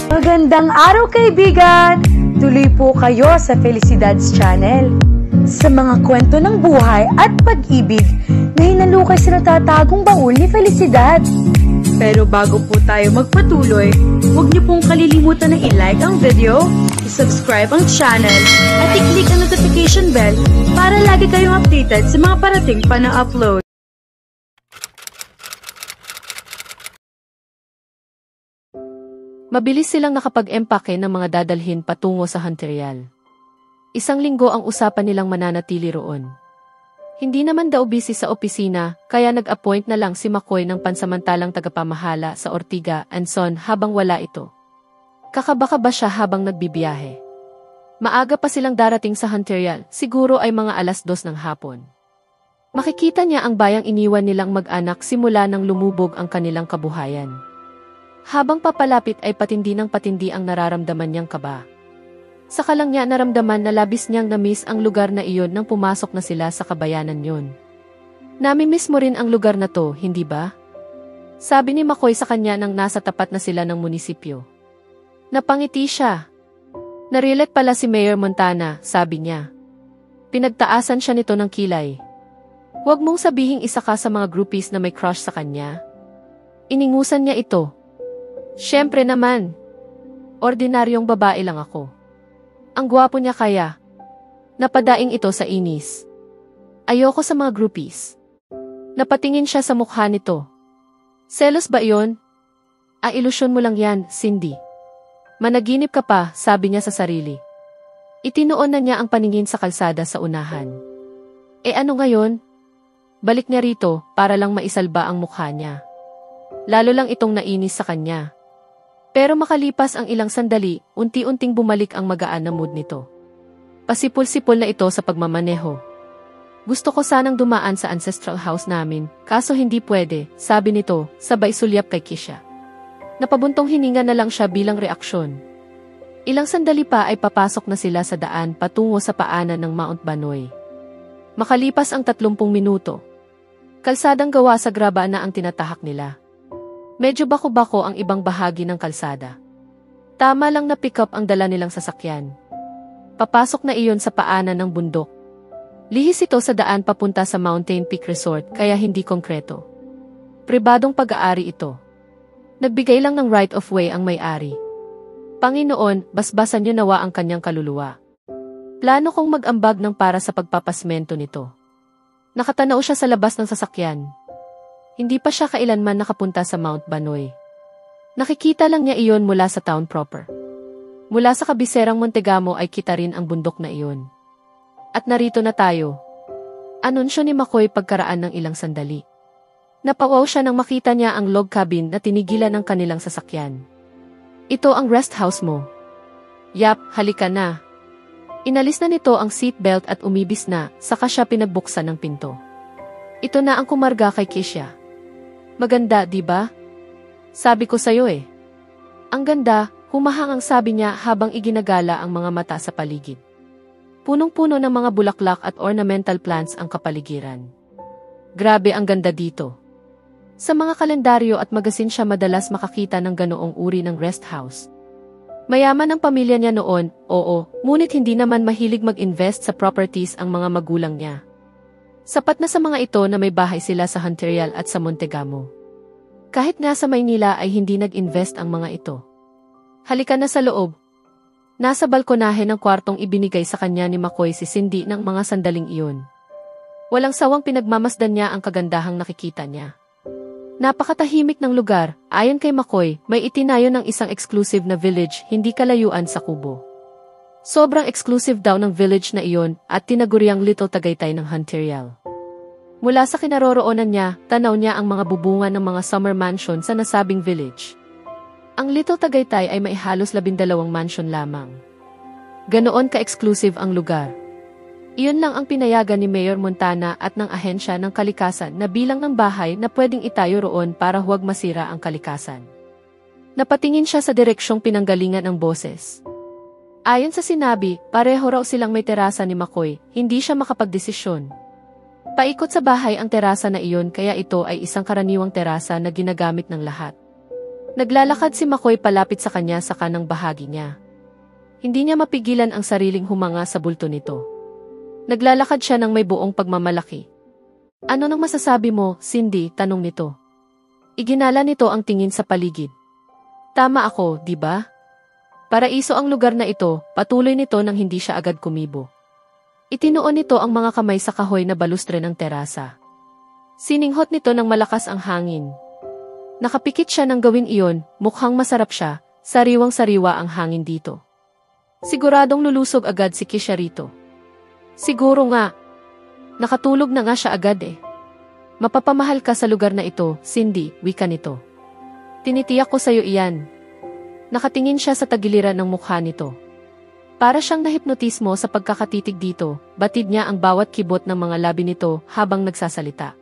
Magandang araw kaibigan! Tuloy po kayo sa Felicidad's Channel. Sa mga kwento ng buhay at pag-ibig na hinalukay sa natatagong baul ni Felicidad. Pero bago po tayo magpatuloy, huwag niyo pong kalilimutan na i-like ang video, i-subscribe ang channel, at i-click ang notification bell para lagi kayong updated sa mga parating pa na upload. Mabilis silang nakapag-empake ng mga dadalhin patungo sa Hunterial. Isang linggo ang usapan nilang mananatili roon. Hindi naman daw busy sa opisina, kaya nag-appoint na lang si McCoy ng pansamantalang tagapamahala sa Ortiga and Son habang wala ito. Kakaba-kaba siya habang nagbibiyahe. Maaga pa silang darating sa Hunterial, siguro ay mga 2:00 ng hapon. Makikita niya ang bayang iniwan nilang mag-anak simula nang lumubog ang kanilang kabuhayan. Habang papalapit ay patindi ng patindi ang nararamdaman niyang kaba. Saka lang niya naramdaman na labis niyang na-miss ang lugar na iyon nang pumasok na sila sa kabayanan yun. Nami-miss mo rin ang lugar na to, hindi ba? Sabi ni McCoy sa kanya nang nasa tapat na sila ng munisipyo. Napangiti siya. Narilet pala si Mayor Montana, sabi niya. Pinagtaasan siya nito ng kilay. Huwag mong sabihing isa ka sa mga groupies na may crush sa kanya. Iningusan niya ito. Siyempre naman. Ordinaryong babae lang ako. Ang gwapo niya kaya. Napadaing ito sa inis. Ayoko sa mga groupies. Napatingin siya sa mukha nito. Selos ba iyon? Ilusyon mo lang yan, Cindy. Managinip ka pa, sabi niya sa sarili. Itinoon na niya ang paningin sa kalsada sa unahan. Ano ngayon? Balik niya rito para lang maisalba ang mukha niya. Lalo lang itong nainis sa kanya. Pero makalipas ang ilang sandali, unti-unting bumalik ang magaan na mood nito. Pasipol-sipol na ito sa pagmamaneho. Gusto ko sanang dumaan sa ancestral house namin, kaso hindi pwede, sabi nito, sabay sulyap kay Kisha. Napabuntong hininga na lang siya bilang reaksyon. Ilang sandali pa ay papasok na sila sa daan patungo sa paanan ng Mount Banoy. Makalipas ang 30 minuto. Kalsadang gawa sa graba na ang tinatahak nila. Medyo bako-bako ang ibang bahagi ng kalsada. Tama lang na pick up ang dala nilang sasakyan. Papasok na iyon sa paanan ng bundok. Lihis ito sa daan papunta sa Mountain Peak Resort kaya hindi konkreto. Pribadong pag-aari ito. Nagbigay lang ng right of way ang may-ari. Panginoon, basbasan niyo nawa ang kanyang kaluluwa. Plano kong mag-ambag ng para sa pagpapasmento nito. Nakatanaw siya sa labas ng sasakyan. Hindi pa siya kailanman nakapunta sa Mount Banoy. Nakikita lang niya iyon mula sa town proper. Mula sa kabiserang Montegamo ay kita rin ang bundok na iyon. At narito na tayo. Anunsyo ni McCoy pagkaraan ng ilang sandali. Napawaw siya nang makita niya ang log cabin na tinigilan ng kanilang sasakyan. Ito ang rest house mo. Yap, halika na. Inalis na nito ang seatbelt at umibis na, saka siya pinagbuksan ng pinto. Ito na ang kumarga kay Kisha. Maganda, di ba? Sabi ko sa'yo eh. Ang ganda, humahangang sabi niya habang iginagala ang mga mata sa paligid. Punong-puno ng mga bulaklak at ornamental plants ang kapaligiran. Grabe ang ganda dito. Sa mga kalendaryo at magasin siya madalas makakita ng ganoong uri ng rest house. Mayaman ang pamilya niya noon, oo, ngunit hindi naman mahilig mag-invest sa properties ang mga magulang niya. Sapat na sa mga ito na may bahay sila sa Hunterial at sa Montegamo. Kahit nga sa Maynila ay hindi nag-invest ang mga ito. Halika na sa loob. Nasa balkonahe ng kwartong ibinigay sa kanya ni McCoy si Cindy ng mga sandaling iyon. Walang sawang pinagmamasdan niya ang kagandahang nakikita niya. Napakatahimik ng lugar, ayon kay McCoy, may itinayo ng isang exclusive na village hindi kalayuan sa Kubo. Sobrang exclusive daw ng village na iyon at tinaguriang Little Tagaytay ng Hunterial. Mula sa kinaroroonan niya, tanaw niya ang mga bubungan ng mga summer mansion sa nasabing village. Ang Little Tagaytay ay may halos 12 mansion lamang. Ganoon ka-exclusive ang lugar. Iyon lang ang pinayagan ni Mayor Montana at ng ahensya ng kalikasan na bilang ng bahay na pwedeng itayo roon para huwag masira ang kalikasan. Napatingin siya sa direksyong pinanggalingan ng boses. Ayon sa sinabi, pareho raw silang may terasa ni McCoy, hindi siya makapagdesisyon. Paikot sa bahay ang terasa na iyon kaya ito ay isang karaniwang terasa na ginagamit ng lahat. Naglalakad si McCoy palapit sa kanya sa kanang bahagi niya. Hindi niya mapigilan ang sariling humanga sa bulto nito. Naglalakad siya ng may buong pagmamalaki. Ano nang masasabi mo, Cindy? Tanong nito. Iginala nito ang tingin sa paligid. Tama ako, di ba? Paraiso ang lugar na ito, patuloy nito nang hindi siya agad kumibo. Itinuon nito ang mga kamay sa kahoy na balustre ng terasa. Sininghot nito ng malakas ang hangin. Nakapikit siya nang gawin iyon, mukhang masarap siya, sariwang-sariwa ang hangin dito. Siguradong lulusog agad si Kisha rito. Siguro nga. Nakatulog na nga siya agad eh. Mapapamahal ka sa lugar na ito, Cindy, wika nito. Tinitiyak ko sa'yo iyan. Nakatingin siya sa tagiliran ng mukha nito. Para siyang nahipnotismo sa pagkakatitig dito, batid niya ang bawat kibot ng mga labi nito habang nagsasalita.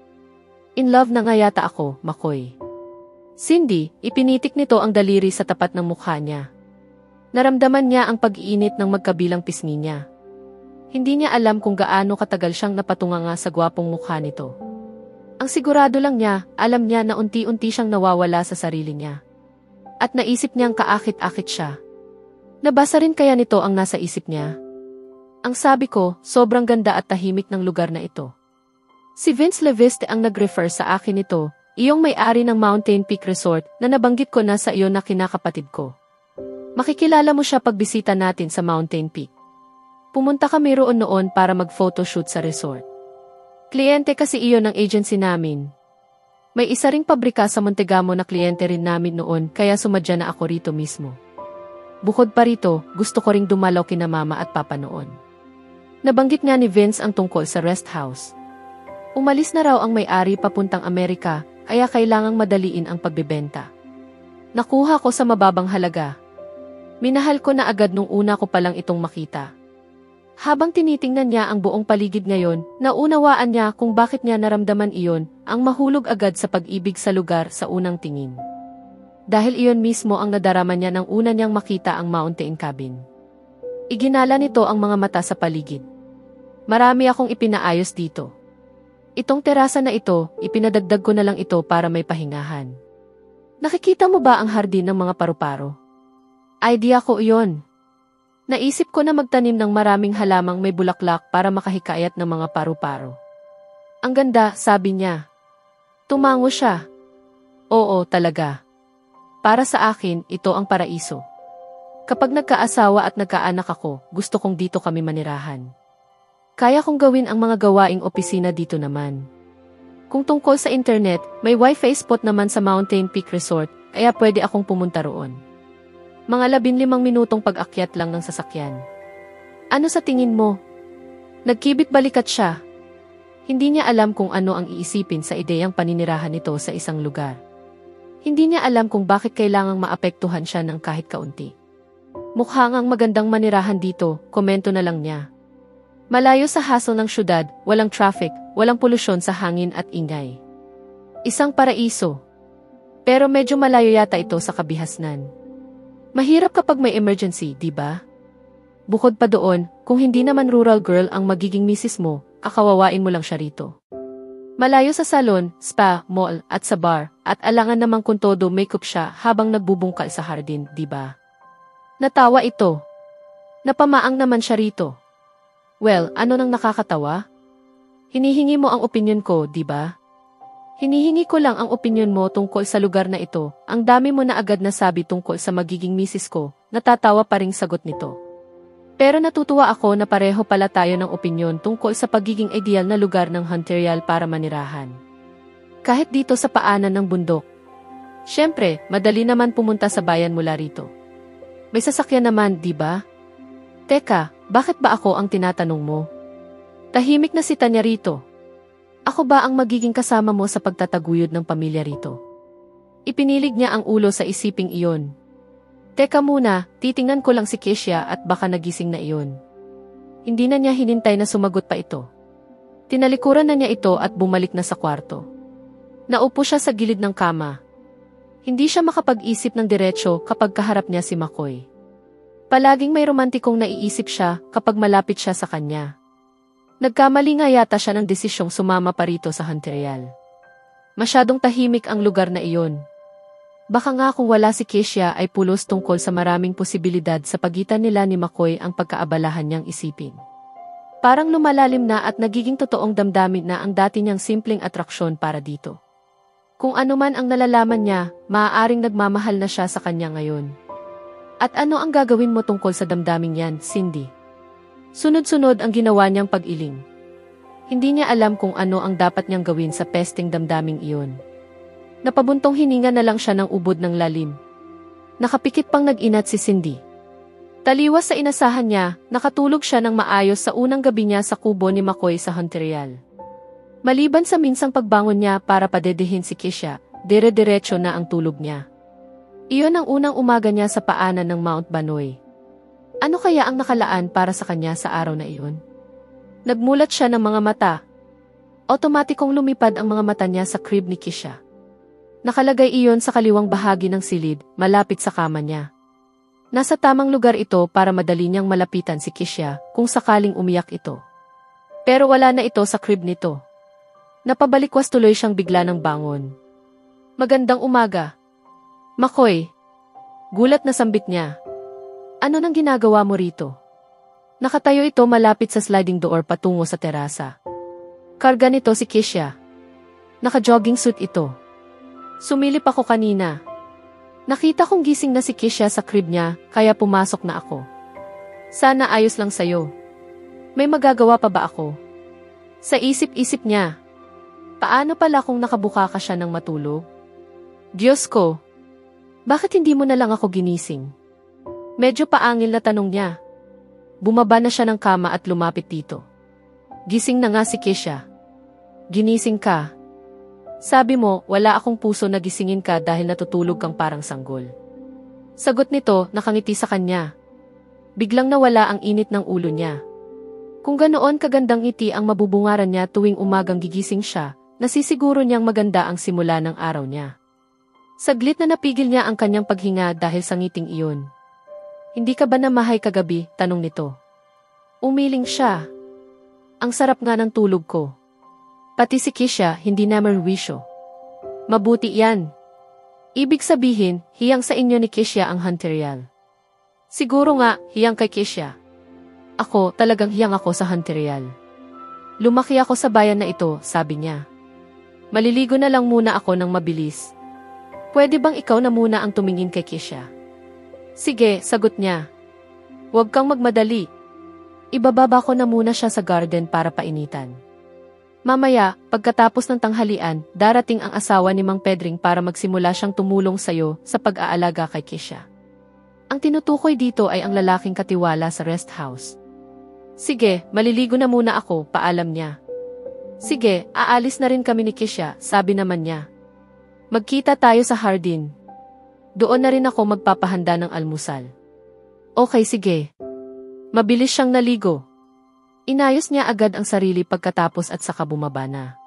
In love na nga yata ako, McCoy. Cindy, ipinitik nito ang daliri sa tapat ng mukha niya. Naramdaman niya ang pag-iinit ng magkabilang pisngi niya. Hindi niya alam kung gaano katagal siyang napatunganga sa gwapong mukha nito. Ang sigurado lang niya, alam niya na unti-unti siyang nawawala sa sarili niya. At naisip niyang kaakit-akit siya. Nabasa rin kaya nito ang nasa isip niya? Ang sabi ko, sobrang ganda at tahimik ng lugar na ito. Si Vince Leviste ang nag-refer sa akin nito, iyong may-ari ng Mountain Peak Resort na nabanggit ko na sa iyo na kinakapatid ko. Makikilala mo siya pagbisita natin sa Mountain Peak. Pumunta kami roon noon para mag-photoshoot sa resort. Kliyente kasi iyon ng agency namin. May isa ring pabrika sa Montegamo na kliyente rin namin noon kaya sumadya na ako rito mismo. Bukod pa rito, gusto ko ring dumalaw kina mama at papa noon. Nabanggit nga ni Vince ang tungkol sa rest house. Umalis na raw ang may-ari papuntang Amerika, kaya kailangang madaliin ang pagbebenta. Nakuha ko sa mababang halaga. Minahal ko na agad nung una ko palang itong makita. Habang tinitingnan niya ang buong paligid ngayon, naunawaan niya kung bakit niya naramdaman iyon, ang mahulog agad sa pag-ibig sa lugar sa unang tingin. Dahil iyon mismo ang nadarama niya nang una niyang makita ang mountain cabin. Iginala nito ang mga mata sa paligid. Marami akong ipinaayos dito. Itong terasa na ito, ipinadagdag ko na lang ito para may pahingahan. Nakikita mo ba ang hardin ng mga paru-paro? Idea ko iyon. Naisip ko na magtanim ng maraming halamang may bulaklak para makahikayat ng mga paru-paro. Ang ganda, sabi niya. Tumango siya. Oo, talaga. Para sa akin, ito ang paraiso. Kapag nagkaasawa at nagkaanak ako, gusto kong dito kami manirahan. Kaya kong gawin ang mga gawaing opisina dito naman. Kung tungkol sa internet, may wifi spot naman sa Mountain Peak Resort, kaya pwede akong pumunta roon. Mga 15 minutong pag-akyat lang ng sasakyan. Ano sa tingin mo? Nagkibit balikat siya. Hindi niya alam kung ano ang iisipin sa ideyang paninirahan nito sa isang lugar. Hindi niya alam kung bakit kailangang maapektuhan siya ng kahit kaunti. Mukhang ang magandang manirahan dito, komento na lang niya. Malayo sa hassle ng syudad, walang traffic, walang polusyon sa hangin at ingay. Isang paraiso. Pero medyo malayo yata ito sa kabihasnan. Mahirap kapag may emergency, di ba? Bukod pa doon, kung hindi naman rural girl ang magiging misis mo, kakawawain mo lang siya rito. Malayo sa salon, spa, mall, at sa bar, at alangan namang kung todo makeup siya habang nagbubungkal sa hardin, di ba? Natawa ito. Napamaang naman siya rito. Well, ano nang nakakatawa? Hinihingi mo ang opinyon ko, di ba? Hinihingi ko lang ang opinyon mo tungkol sa lugar na ito. Ang dami mo na agad nasabi tungkol sa magiging misis ko, natatawa pa ring sagot nito. Pero natutuwa ako na pareho pala tayo ng opinyon tungkol sa pagiging ideal na lugar ng Hunterial para manirahan. Kahit dito sa paanan ng bundok. Siyempre, madali naman pumunta sa bayan mula rito. May sasakyan naman, di ba? Teka, bakit ba ako ang tinatanong mo? Tahimik na si Tanya rito. Ako ba ang magiging kasama mo sa pagtataguyod ng pamilya rito? Ipinilig niya ang ulo sa isiping iyon. Teka muna, titingnan ko lang si Kisha at baka nagising na iyon. Hindi na niya hinintay na sumagot pa ito. Tinalikuran na niya ito at bumalik na sa kwarto. Naupo siya sa gilid ng kama. Hindi siya makapag-isip ng diretsyo kapag kaharap niya si McCoy. Palaging may romantikong naiisip siya kapag malapit siya sa kanya. Nagkamali nga yata siya ng desisyong sumama pa rito sa Hunterial. Masyadong tahimik ang lugar na iyon. Baka nga kung wala si Keisha ay pulos tungkol sa maraming posibilidad sa pagitan nila ni McCoy ang pagkaabalahan niyang isipin. Parang lumalalim na at nagiging totoong damdamin na ang dati niyang simpleng atraksyon para dito. Kung ano man ang nalalaman niya, maaaring nagmamahal na siya sa kanya ngayon. At ano ang gagawin mo tungkol sa damdaming yan, Cindy? Sunod-sunod ang ginawa niyang pag-iling. Hindi niya alam kung ano ang dapat niyang gawin sa pesting damdaming iyon. Napabuntong hininga na lang siya ng ubod ng lalim. Nakapikit pang nag-inat si Cindy. Taliwas sa inasahan niya, nakatulog siya ng maayos sa unang gabi niya sa kubo ni McCoy sa Hunterial. Maliban sa minsang pagbangon niya para padedehin si Keisha, dire-diretso na ang tulog niya. Iyon ang unang umaga niya sa paanan ng Mount Banoy. Ano kaya ang nakalaan para sa kanya sa araw na iyon? Nagmulat siya ng mga mata. Otomatikong lumipad ang mga mata niya sa crib ni Keisha. Nakalagay iyon sa kaliwang bahagi ng silid, malapit sa kama niya. Nasa tamang lugar ito para madali niyang malapitan si Keisha kung sakaling umiyak ito. Pero wala na ito sa crib nito. Napabalikwas tuloy siyang bigla ng bangon. Magandang umaga. McCoy. Gulat na sambit niya. Ano nang ginagawa mo rito? Nakatayo ito malapit sa sliding door patungo sa terasa. Karga nito si Keisha. Naka-jogging suit ito. Sumilip ako kanina. Nakita kong gising na si Keisha sa crib niya, kaya pumasok na ako. Sana ayos lang sayo. May magagawa pa ba ako? Sa isip-isip niya. Paano pala kung nakabuka ka siya ng matulog? Diyos ko! Bakit hindi mo na lang ako ginising? Medyo paangil na tanong niya. Bumaba na siya ng kama at lumapit dito. Gising na nga si Keisha. Ginising ka. Sabi mo, wala akong puso na gisingin ka dahil natutulog kang parang sanggol. Sagot nito, nakangiti sa kanya. Biglang nawala ang init ng ulo niya. Kung ganoon kagandang ngiti ang mabubungaran niya tuwing umagang gigising siya, nasisiguro niyang maganda ang simula ng araw niya. Saglit na napigil niya ang kanyang paghinga dahil sa ngiting iyon. Hindi ka ba namahay kagabi? Tanong nito. Umiling siya. Ang sarap nga ng tulog ko. Pati si Keisha hindi na merwisyo. Mabuti yan. Ibig sabihin, hiyang sa inyo ni Keisha ang Hunterial. Siguro nga, hiyang kay Keisha. Ako, talagang hiyang ako sa Hunterial. Lumaki ako sa bayan na ito, sabi niya. Maliligo na lang muna ako ng mabilis. Pwede bang ikaw na muna ang tumingin kay Keisha? Sige, sagot niya. Huwag kang magmadali. Ibababa ko na muna siya sa garden para painitan. Mamaya, pagkatapos ng tanghalian, darating ang asawa ni Mang Pedring para magsimula siyang tumulong sayo sa pag-aalaga kay Keisha. Ang tinutukoy dito ay ang lalaking katiwala sa rest house. Sige, maliligo na muna ako, paalam niya. Sige, aalis na rin kami ni Keisha, sabi naman niya. Magkita tayo sa Hardin. Doon na rin ako magpapahanda ng almusal. Okay, sige. Mabilis siyang naligo. Inayos niya agad ang sarili pagkatapos at saka bumaba na.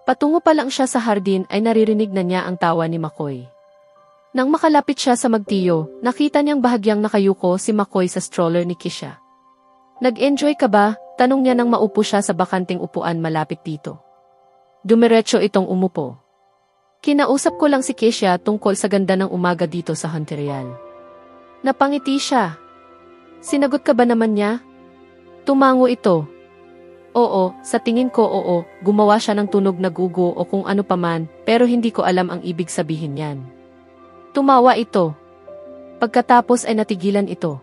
Patungo pa lang siya sa hardin ay naririnig na niya ang tawa ni McCoy. Nang makalapit siya sa magtiyo, nakita niyang bahagyang nakayuko si McCoy sa stroller ni Keisha. Nag-enjoy ka ba? Tanong niya nang maupo siya sa bakanting upuan malapit dito. Dumiretso itong umupo. Kinausap ko lang si Keisha tungkol sa ganda ng umaga dito sa Hunterial. Napangiti siya. Sinagot ka ba naman niya? Tumango ito. Oo, sa tingin ko oo, gumawa siya ng tunog na gugo o kung ano paman, pero hindi ko alam ang ibig sabihin yan. Tumawa ito. Pagkatapos ay natigilan ito.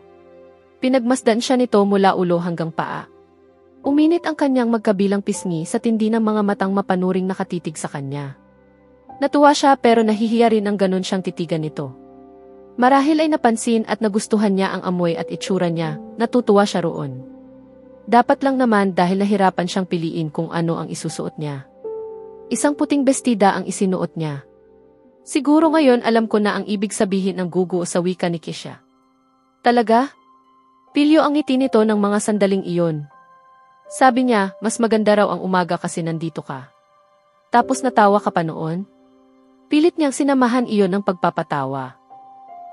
Pinagmasdan siya nito mula ulo hanggang paa. Uminit ang kanyang magkabilang pisngi sa tindi ng mga matang mapanuring nakatitig sa kanya. Natuwa siya pero nahihiya rin ang ganon siyang titigan nito. Marahil ay napansin at nagustuhan niya ang amoy at itsura niya, natutuwa siya roon. Dapat lang naman dahil nahirapan siyang piliin kung ano ang isusuot niya. Isang puting bestida ang isinuot niya. Siguro ngayon alam ko na ang ibig sabihin ng gugo sa wika ni Keisha. Talaga? Pilyo ang ngiti nito ng mga sandaling iyon. Sabi niya, mas maganda raw ang umaga kasi nandito ka. Tapos natawa ka pa noon? Pilit niyang sinamahan iyon ng pagpapatawa.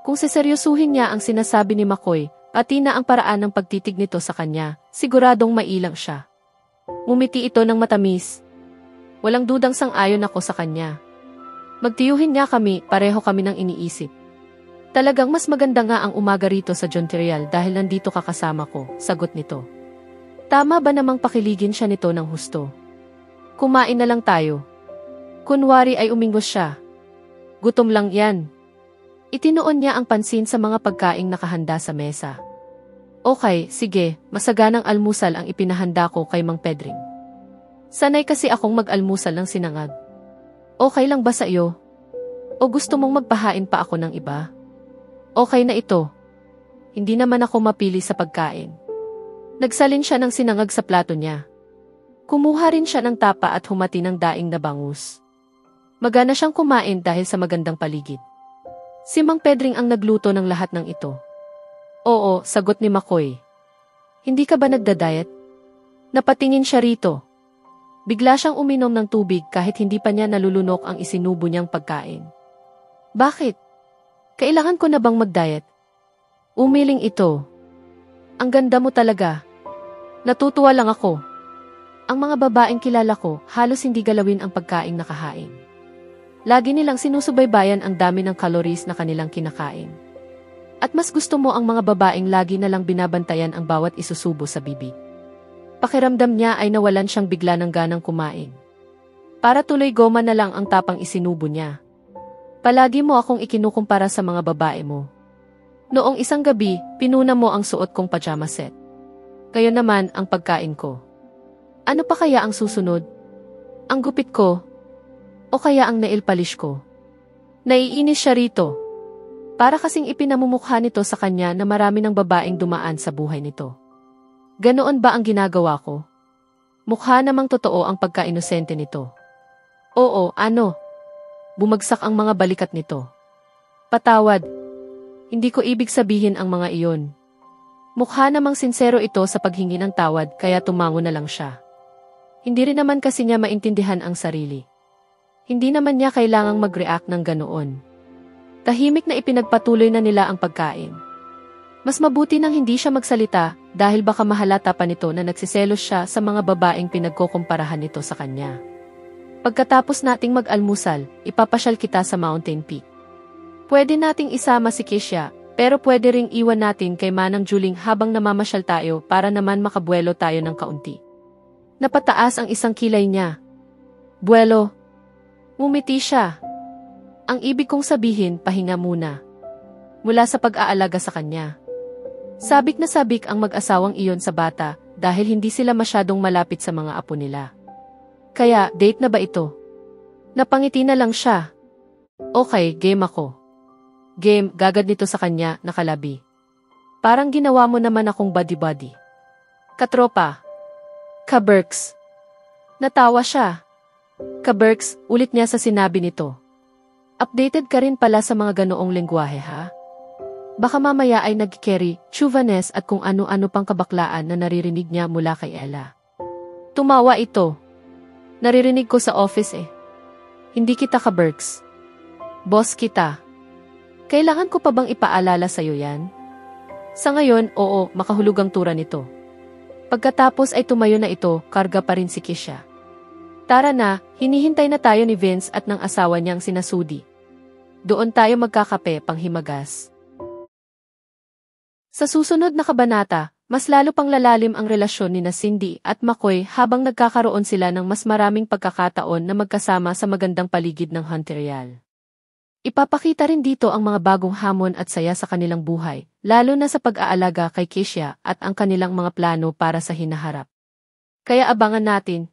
Kung seseryosuhin niya ang sinasabi ni McCoy, Pati na ang paraan ng pagtitig nito sa kanya, siguradong mailang siya. Ngumiti ito ng matamis. Walang dudang sang-ayon ako sa kanya. Magtiyuhin niya kami, pareho kami nang iniisip. Talagang mas maganda nga ang umaga rito sa Montreal dahil nandito ka kasama ko, sagot nito. Tama ba namang pakiligin siya nito ng husto? Kumain na lang tayo. Kunwari ay umingos siya. Gutom lang yan. Itinoon niya ang pansin sa mga pagkaing nakahanda sa mesa. Okay, sige, masaganang almusal ang ipinahanda ko kay Mang Pedring. Sanay kasi akong mag-almusal ng sinangag. Okay lang ba sa iyo? O gusto mong magpahain pa ako ng iba? Okay na ito. Hindi naman ako mapili sa pagkain. Nagsalin siya ng sinangag sa plato niya. Kumuha rin siya ng tapa at humati ng daing na bangus. Magana siyang kumain dahil sa magandang paligid. Si Mang Pedring ang nagluto ng lahat ng ito. Oo, sagot ni McCoy. Hindi ka ba nagda-diet? Napatingin siya rito. Bigla siyang uminom ng tubig kahit hindi pa niya nalulunok ang isinubo niyang pagkain. Bakit? Kailangan ko na bang mag-diet? Umiling ito. Ang ganda mo talaga. Natutuwa lang ako. Ang mga babaeng kilala ko, halos hindi galawin ang pagkaing nakahain. Lagi nilang sinusubaybayan ang dami ng calories na kanilang kinakain. At mas gusto mo ang mga babaeng lagi na lang binabantayan ang bawat isusubo sa bibig. Pakiramdam niya ay nawalan siyang bigla ng ganang kumain. Para tuloy goma na lang ang tapang isinubo niya. Palagi mo akong ikinukumpara sa mga babae mo. Noong isang gabi, pinuna mo ang suot kong pajama set. Kayo naman ang pagkain ko. Ano pa kaya ang susunod? Ang gupit ko? O kaya ang nail polish ko? Naiinis siya rito. Para kasing ipinamumukha nito sa kanya na marami ng babaeng dumaan sa buhay nito. Ganoon ba ang ginagawa ko? Mukha namang totoo ang pagka-inosente nito. Oo, ano? Bumagsak ang mga balikat nito. Patawad. Hindi ko ibig sabihin ang mga iyon. Mukha namang sinsero ito sa paghingi ng tawad kaya tumango na lang siya. Hindi rin naman kasi niya maintindihan ang sarili. Hindi naman niya kailangang mag-react ng ganoon. Tahimik na ipinagpatuloy na nila ang pagkain. Mas mabuti nang hindi siya magsalita dahil baka mahalata pa nito na nagsiselos siya sa mga babaeng pinagkukumparahan nito sa kanya. Pagkatapos nating mag-almusal, ipapasyal kita sa Mountain Peak. Pwede nating isama si Keisha, pero pwede ring iwan natin kay Manang Juling habang namamasyal tayo para naman makabuelo tayo ng kaunti. Napataas ang isang kilay niya. Buelo. Ngumiti siya. Ang ibig kong sabihin, pahinga muna. Mula sa pag-aalaga sa kanya. Sabik na sabik ang mag-asawang iyon sa bata dahil hindi sila masyadong malapit sa mga apo nila. Kaya, date na ba ito? Napangiti na lang siya. Okay, game ako. Game, gagad nito sa kanya, nakalabi. Parang ginawa mo naman akong buddy-buddy. Katropa. Kaberks. Natawa siya. Kaberks, ulit niya sa sinabi nito. Updated ka rin pala sa mga ganoong lengguwahe ha? Baka mamaya ay nag-carry, chuvanes at kung ano-ano pang kabaklaan na naririnig niya mula kay Ella. Tumawa ito. Naririnig ko sa office eh. Hindi kita Kaberks. Boss kita. Kailangan ko pa bang ipaalala sa'yo yan? Sa ngayon, oo, makahulugang tura nito. Pagkatapos ay tumayo na ito, karga pa rin si Keisha. Tara na, hinihintay na tayo ni Vince at ng asawa niyang sina Sudi. Doon tayo magkakape panghimagas. Sa susunod na kabanata, mas lalo pang lalalim ang relasyon ni Cindy at McCoy habang nagkakaroon sila ng mas maraming pagkakataon na magkasama sa magandang paligid ng Montreal. Ipapakita rin dito ang mga bagong hamon at saya sa kanilang buhay, lalo na sa pag-aalaga kay Keisha at ang kanilang mga plano para sa hinaharap. Kaya abangan natin,